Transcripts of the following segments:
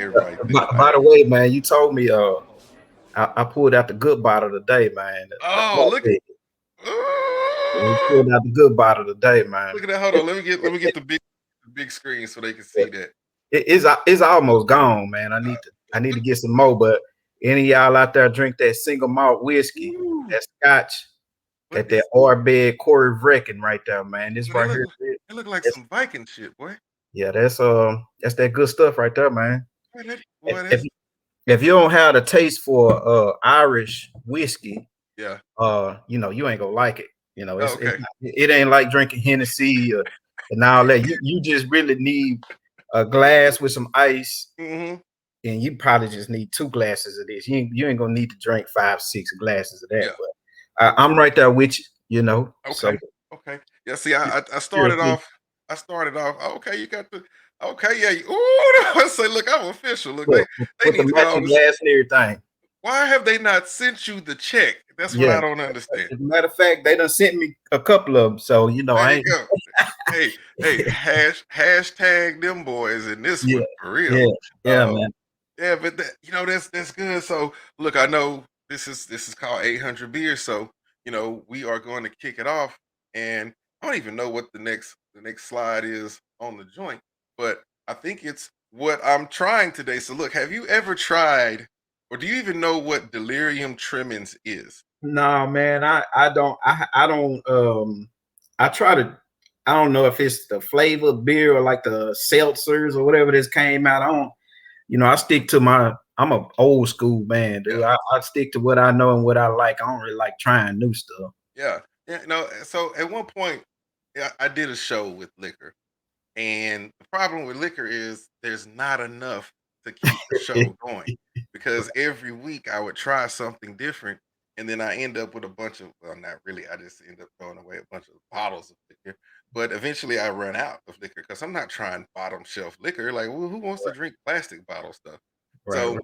Everybody think By like, the way, man, you told me I pulled out the good bottle today, man. The oh, hot look, bed. We ooh, pulled out the good bottle today, man. look at that. Hold on, let me get the big screen so they can see that. It's almost gone, man. I need to get some more. But any of y'all out there drink that single malt whiskey, Ooh, that Scotch, what got that is? Orbed Corey Vrecken right there, man. This Well, they right look here, they look like that's some Viking shit, boy. yeah, that's that good stuff right there, man. Boy, that, If boy, if, that's if you don't have the taste for Irish whiskey, yeah. you ain't gonna like it. You know, Oh, okay. it ain't like drinking Hennessy and all that. You just really need a glass with some ice, Mm-hmm. and you probably just need 2 glasses of this. You ain't gonna need to drink 5, 6 glasses of that. Yeah. But I'm right there with you. So Okay. Okay. Yeah. See, I started seriously, off. I started off. Okay, you got the. Okay, yeah. Ooh, I say, look, I'm official. Look, look, they with the need to go on matching this. glass and everything. Why have they not sent you the check? That's what Yeah. I don't understand. As a matter of fact, they done sent me a couple of them. So There I you ain't. go. Hey, hey, hashtag them boys in this Yeah, one for real. yeah, yeah, Uh, man. yeah, but that's good. So look, I know this is called 800 beers. So we are going to kick it off, and I don't even know what the next slide is on the joint, but I think it's what I'm trying today. So look, have you ever tried, or do you even know what Delirium Tremens is? No, man, I don't I try to I don't know if it's the flavor of beer or like the seltzers or whatever this came out. I stick to I'm a old school man, dude. Yeah. I stick to what I know and what I like. I don't really like trying new stuff. Yeah, yeah. No, so at one point, yeah, I did a show with liquor, and the problem with liquor is there's not enough to keep the show going because every week I would try something different, and then I end up with a bunch of, well, not really. I just end up throwing away a bunch of bottles of liquor. But eventually, I run out of liquor because I'm not trying bottom shelf liquor. Like, well, who wants to drink plastic bottle stuff? Right, So right.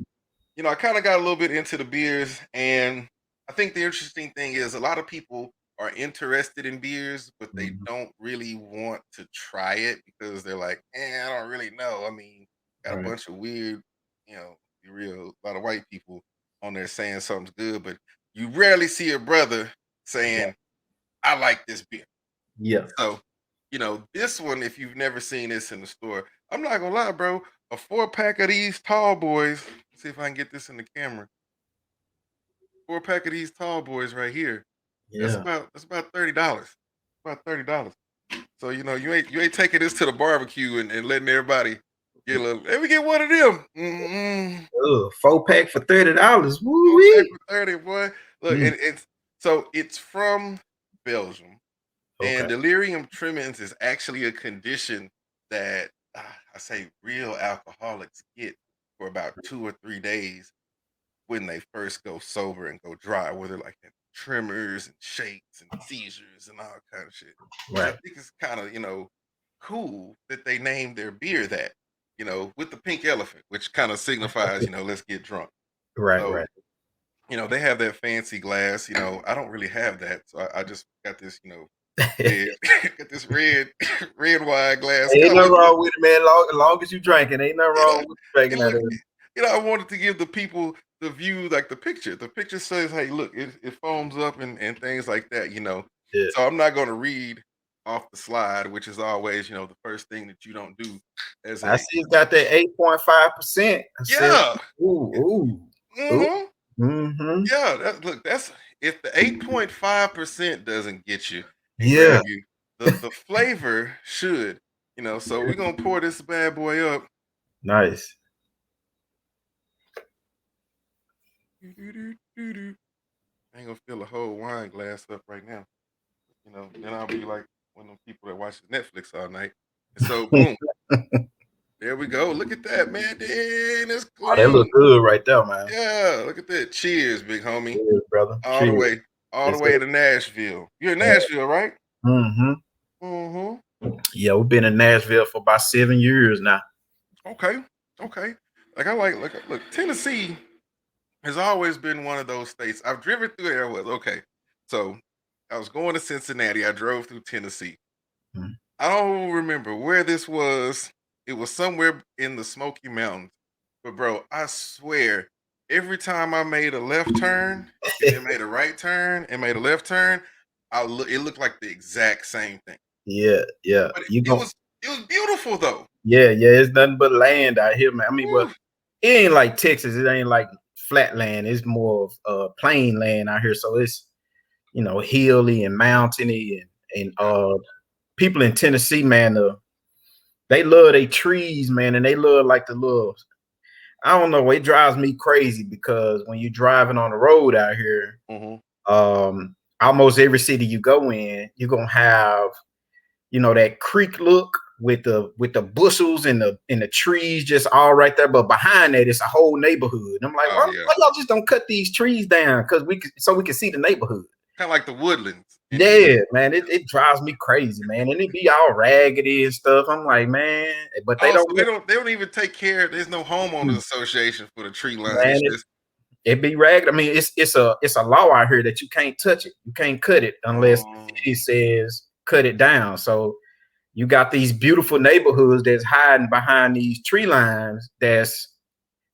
I kind of got a little bit into the beers, and I think the interesting thing is a lot of people are interested in beers, but they Mhm. don't really want to try it because they're like, I don't really know. I mean, got a Right. bunch of weird, be real, a lot of white people on there saying something's good, but you rarely see a brother Yeah. saying, I like this beer. Yeah. So, this one, if you've never seen this in the store, I'm not gonna lie, bro. A 4-pack of these tall boys. Let's see if I can get this in the camera. 4-pack of these tall boys right here. That's Yeah. about $30. About $30. So you ain't taking this to the barbecue and letting everybody get a little. Let me get one of them. 4 pack for $30. Woo 4-pack wee. for 30, boy. Look, Mm, it's from Belgium. And okay. delirium tremens is actually a condition that I say real alcoholics get for about 2 or 3 days when they first go sober and go dry, where they're like tremors and shakes and seizures and all kind of shit. So I Right. think it's kind of cool that they named their beer that, with the pink elephant, which kind of signifies let's get drunk. Right. So Right. they have that fancy glass. I don't really have that, so I just got this red, got this red red wine glass. Ain't Kind of nothing looks, wrong with it, man. Long as you drinking, ain't nothing you know, wrong with drinking it out look, of it. I wanted to give the people the view, like the picture. The picture says, "Hey, look, it foams up and things like that." Yeah. So I'm not going to read off the slide, which is always the first thing that you don't do as I a see it's got that 8.5%. I said, yeah. ooh, ooh, ooh. Mm-hmm. Mm-hmm. Yeah, look, that's if the 8.5% doesn't get you and Yeah. grab you, the flavor should. So we're gonna pour this bad boy up. Nice. Doo-doo-doo-doo-doo. I ain't gonna fill a whole wine glass up right now. Then I'll be like one of them people that watches Netflix all night. And so boom, there we go. Look at that, man. Dang, it's Oh, that look clean. good right there, man. Yeah, look at that. Cheers, big homie. Cheers, brother. All the Cheers. way, all the Yes, way sir. to Nashville. You're in Nashville, right? Mm-hmm. Mm-hmm. Yeah, we've been in Nashville for about 7 years now. Okay. Okay. Like I like look Tennessee. has always been one of those states. I've driven through there. Was okay. So I was going to Cincinnati. I drove through Tennessee. Mhm. I don't remember where this was. It was somewhere in the Smoky Mountains. But bro, I swear, every time I made a left turn and then made a right turn and made a left turn, it looked like the exact same thing. Yeah, yeah. But You gon' it was beautiful though. Yeah, yeah, it's nothing but land out here, man. I mean, well, Woo. it ain't like Texas. It ain't like flat land. It's more of plain land out here. So it's, hilly and mountainy and Yeah. people in Tennessee, man, they love their trees, man, and they love like the little. I don't know. It drives me crazy because when you're driving on the road out here, Hmm. almost every city you go in, you're gonna have that creek look with the bushels and the trees just all right there, but behind that it's a whole neighborhood. I'm like, Oh why yeah. y'all just don't cut these trees down because we can see the neighborhood. Kind of like the woodlands in Yeah, Houston. man, it drives me crazy, man, and it be all raggedy and stuff. I'm like, man, but they Oh, don't so they don't even take care. There's no homeowners association for the tree line. man, It's just it be ragged. I mean, it's a law out here that you can't touch it, you can't cut it unless the city um, says cut it down. So you got these beautiful neighborhoods that's hiding behind these tree lines that's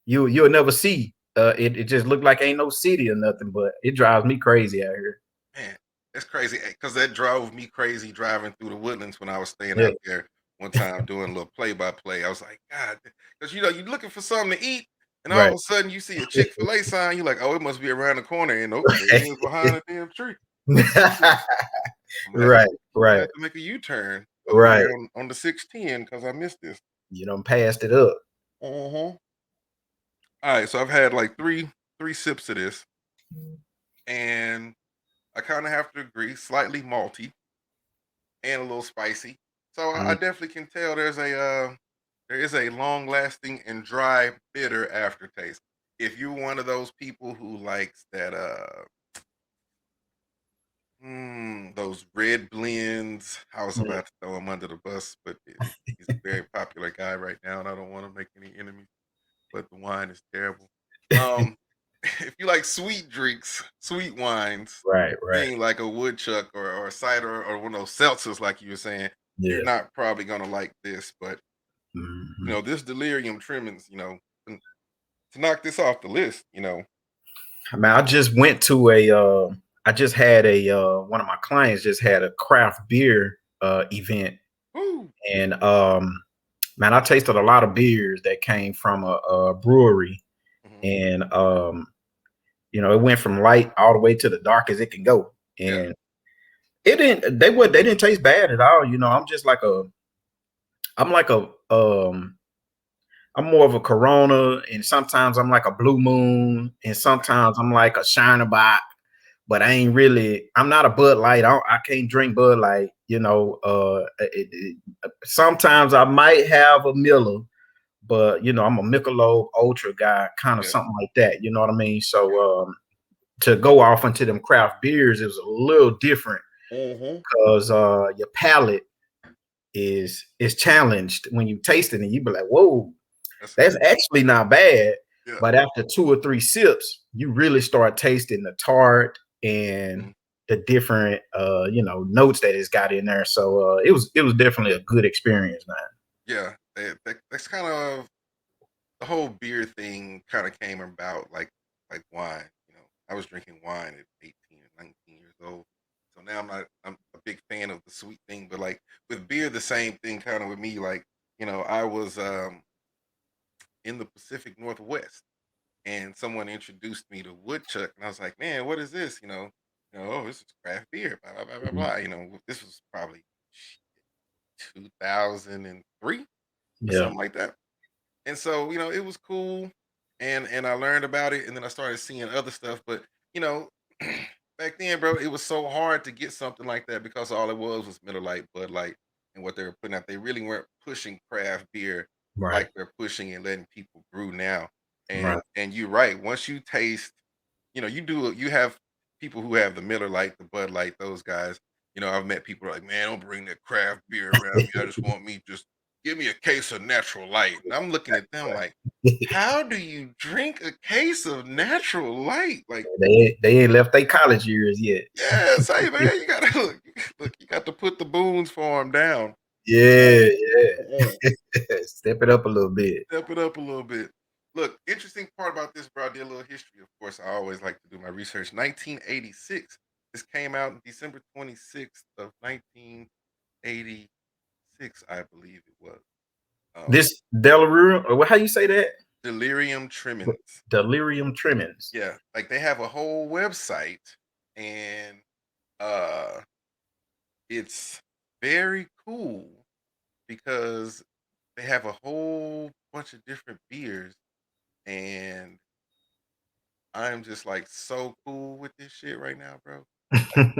you'll never see. It just look like ain't no city or nothing, but it drives me crazy out here. man, it's crazy because that drove me crazy driving through the woodlands when I was staying Yeah, out there one time doing a little play by play. I was like, God, because you're looking for something to eat, and all of right. a sudden you see a Chick-fil-A sign. You're like, oh, it must be around the corner, and nope, there it is behind a damn tree. Shoot, I'm gonna have to Right, right, make a U-turn over right. here on the 610 because I missed this. You done passed it up. Uh-huh. All right, so I've had like three sips of this, and I kind of have to agree, slightly malty and a little spicy. So I Mm, definitely can tell there is a long lasting and dry bitter aftertaste. If you're one of those people who likes that those red blends, I was mm. about to throw him under the bus, but he's a very popular guy right now, and I don't want to make any enemies. But the wine is terrible. Um, if you like sweet drinks, sweet wines, Right, right. being like a woodchuck or a cider or one of those seltzers, like you were saying, you're Yeah. not probably gonna like this. But Mhm. this delirium tremens, to knock this off the list, I mean, I just had one of my clients just had a craft beer event, whoo, and man, I tasted a lot of beers that came from a brewery, hmm, and it went from light all the way to the dark as it can go, yeah, and they didn't taste bad at all. I'm like a I'm more of a Corona, and sometimes I'm like a Blue Moon, and okay, sometimes I'm like a Shiner Bock. But I ain't really. I'm not a Bud Light. I can't drink Bud Light. Sometimes I might have a Miller, but I'm a Michelob Ultra guy, kind of yeah, something like that. You know what I mean? yeah, So to go off into them craft beers, it was a little different hmm, because your palate is challenged when you taste it, and you be like, "Whoa, that's a that's good point. actually not bad." Yeah, But after two or three sips, you really start tasting the tart and mhm, the different notes that it's got in there. So it was definitely a good experience, man. yeah. That's kind of the whole beer thing. Kind of came about like wine. I was drinking wine at 18 or 19 years old. So now I'm a big fan of the sweet thing, but like with beer, the same thing kind of with me. Like, I was in the Pacific Northwest and someone introduced me to woodchuck and I was like, man, what is this? Oh, this is craft beer, blah blah blah blah Mhm. blah. This was probably 2003 or Yeah. something like that. And so, it was cool, and I learned about it, and then I started seeing other stuff. But you know, back then, bro, it was so hard to get something like that because all it was Miller Lite, Bud Light, and what they were putting out. They really weren't pushing craft beer Right. like they're pushing and letting people brew now. Right. And you're right. Once you taste, you have people who have the Miller Lite, the Bud Light, those guys. I've met people like, man, don't bring that craft beer around me. I just want me just give me a case of natural light. And I'm looking at them like, how do you drink a case of natural light? Like, They ain't left their college years yet. yeah, say man, you gotta look, you got to put the Boone's Farm down. Yeah, Uh-uh. yeah. Step it up a little bit. Step it up a little bit. Look, interesting part about this, bro. I did a little history. Of course, I always like to do my research. 1986. This came out in December 26th of 1986, I believe it was. Um, This Delirium, or how you say that? Delirium Tremens. Delirium Tremens. Yeah, like they have a whole website, and uh, it's very cool because they have a whole bunch of different beers, and I'm just like so cool with this shit right now, bro. Like,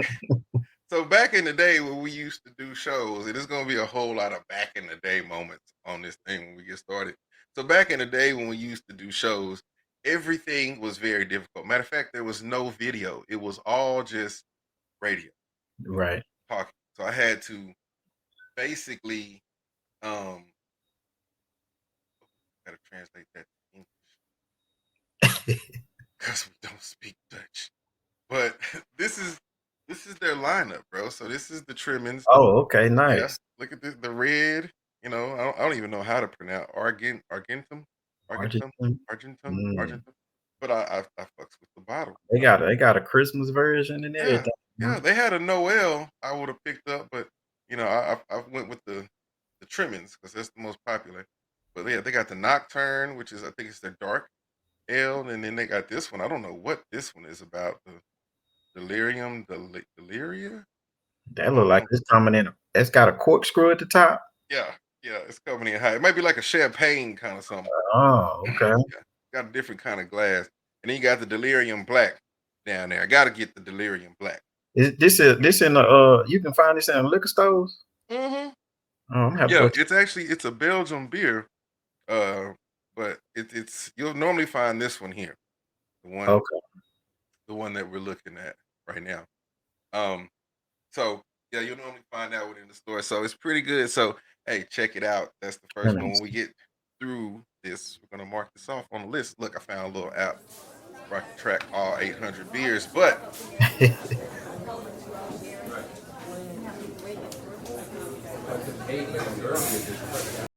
so back in the day when we used to do shows, and it's gonna be a whole lot of back in the day moments on this thing when we get started. So back in the day when we used to do shows, everything was very difficult. Matter of fact, there was no video. It was all just radio, you know, Right. talking. So I had to basically um gotta translate that to English because we don't speak Dutch. But this is their lineup, bro. So this is the Tremens. Oh, okay, Yeah, nice. look at this, the red. You know, I don't even know how to pronounce Argentum, Argentine. Mm. Argentum. But I fucks with the bottle. They got a Christmas version and Yeah, everything. yeah. They had a Noel I would have picked up, but you know, I went with the Tremens because that's the most popular. But yeah, they got the Nocturne, which is I think it's their dark ale, and then they got this one. I don't know what this one is about. The Deliria. That I look don't like know. it's coming in. It's got a corkscrew at the top. Yeah, yeah, it's coming in high. It might be like a champagne kind of something. Oh, okay. Yeah, got a different kind of glass. And then you got the Delirium Black down there. I got to get the Delirium Black. This in the you can find this in the liquor stores? Hmm. Oh, I'm gonna have to Yeah, go check. it's a Belgian beer, uh, but it's you'll normally find this one here, the one Okay. the one that we're looking at right now. Um, so yeah, you'll normally find that one in the store. So it's pretty good. So hey, check it out. That's the Let first one. me When we get through this, we're gonna mark this off on the list. Look, I found a little app where I can track all 800 beers. But see.